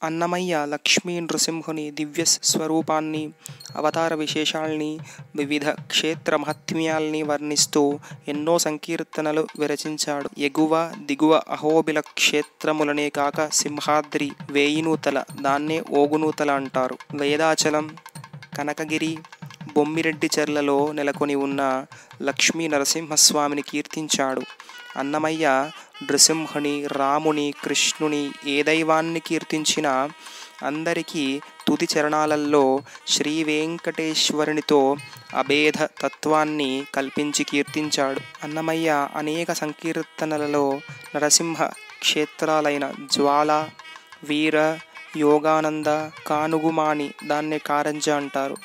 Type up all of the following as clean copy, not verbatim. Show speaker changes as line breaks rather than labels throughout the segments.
అన్నమయ్య లక్ష్మీ నృసింహుని దివ్య స్వరూపాన్ని, అవతార విశేషాల్ని, వివిధ క్షేత్ర మహత్మ్యాల్ని వర్ణిస్తూ ఎన్నో సంకీర్తనలు విరచించాడు. ఎగువ దిగువ అహోబిల క్షేత్రములనే కాక సింహాద్రి, వేయినూతల, దాన్నే ఓగునూతల అంటారు. వేదాచలం, కనకగిరి, బొమ్మిరెడ్డిచెర్లలో నెలకొని ఉన్న లక్ష్మీ నరసింహస్వామిని కీర్తించాడు. అన్నమయ్య నృసింహుని, రాముని, కృష్ణుని ఏ దైవాన్ని కీర్తించినా అందరికీ తుది చరణాలలో శ్రీ వెంకటేశ్వరునితో అభేద తత్వాన్ని కల్పించి కీర్తించాడు. అన్నమయ్య అనేక సంకీర్తనలలో నరసింహ క్షేత్రాలైన జ్వాల, వీర, యోగానంద, కానుగుమాని, దాన్నే కారంజ అంటారు,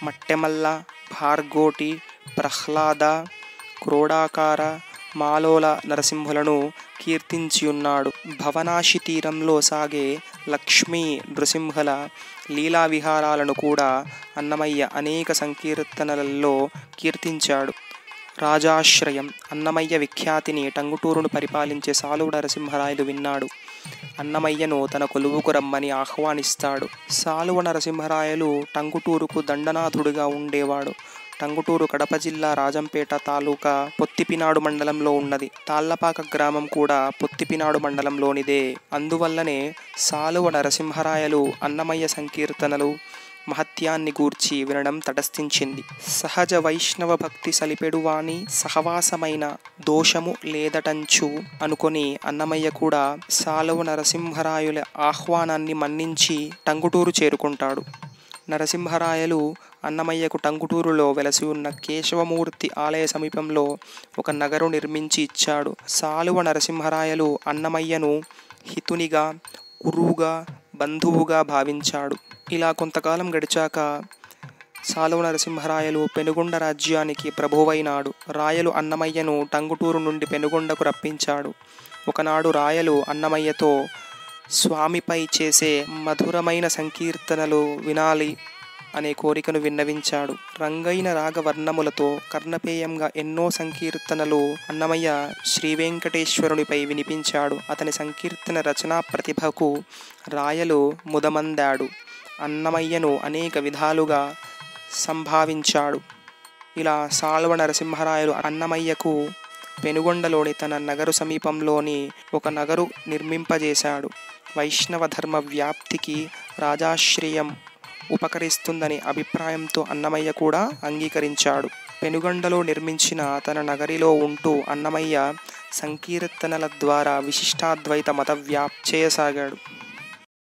మట్టెమల్ల, భార్గోటి, ప్రహ్లాద, క్రోడాకార, మాలోల నరసింహులను కీర్తించియున్నాడు. భవనాశి తీరంలో సాగే లక్ష్మీ నృసింహుల లీలా విహారాలను కూడా అన్నమయ్య అనేక సంకీర్తనలలో కీర్తించాడు. రాజాశ్రయం. అన్నమయ్య విఖ్యాతిని టంగుటూరును పరిపాలించే సాలువ నరసింహరాయలు విన్నాడు. అన్నమయ్యను తన కొలువుకు రమ్మని ఆహ్వానిస్తాడు. సాలువ నరసింహరాయలు టంగుటూరుకు దండనాథుడిగా ఉండేవాడు. టంగుటూరు కడప జిల్లా రాజంపేట తాలూకా పొత్తిపినాడు మండలంలో ఉన్నది. తాళ్లపాక గ్రామం కూడా పొత్తిపినాడు మండలంలోనిదే. అందువల్లనే సాలువ నరసింహరాయలు అన్నమయ్య సంకీర్తనలు మహత్యాన్ని గూర్చి వినడం తటస్థించింది. సహజ వైష్ణవ భక్తి సలిపెడువాని సహవాసమైన దోషము లేదటంచు అనుకొని అన్నమయ్య కూడా సాలువ నరసింహరాయుల ఆహ్వానాన్ని మన్నించి టంగుటూరు చేరుకుంటాడు. నరసింహరాయలు అన్నమయ్యకు టంగుటూరులో వెలసి ఉన్న కేశవమూర్తి ఆలయ సమీపంలో ఒక నగరు నిర్మించి ఇచ్చాడు. సాలువ నరసింహరాయలు అన్నమయ్యను హితునిగా, గురువుగా, బంధువుగా భావించాడు. ఇలా కొంతకాలం గడిచాక సాలువ నరసింహరాయలు పెనుగొండ రాజ్యానికి ప్రభువైనాడు. రాయలు అన్నమయ్యను టంగుటూరు నుండి పెనుగొండకు రప్పించాడు. ఒకనాడు రాయలు అన్నమయ్యతో స్వామిపై చేసే మధురమైన సంకీర్తనలు వినాలి అనే కోరికను విన్నవించాడు. రంగైన రాగవర్ణములతో కర్ణపేయంగా ఎన్నో సంకీర్తనలు అన్నమయ్య శ్రీ వెంకటేశ్వరునిపై వినిపించాడు. అతని సంకీర్తన రచనా ప్రతిభకు రాయలు ముదమందాడు. అన్నమయ్యను అనేక విధాలుగా సంభావించాడు. ఇలా సాలువ నరసింహరాయలు అన్నమయ్యకు పెనుగొండలోని తన నగరు సమీపంలోని ఒక నగరు నిర్మింపజేశాడు. వైష్ణవ ధర్మ వ్యాప్తికి రాజాశ్రయం ఉపకరిస్తుందని అభిప్రాయంతో అన్నమయ్య కూడా అంగీకరించాడు. పెనుగొండలో నిర్మించిన తన నగరిలో ఉంటూ అన్నమయ్య సంకీర్తనల ద్వారా విశిష్టాద్వైత మత వ్యాప్తి చేయసాగాడు.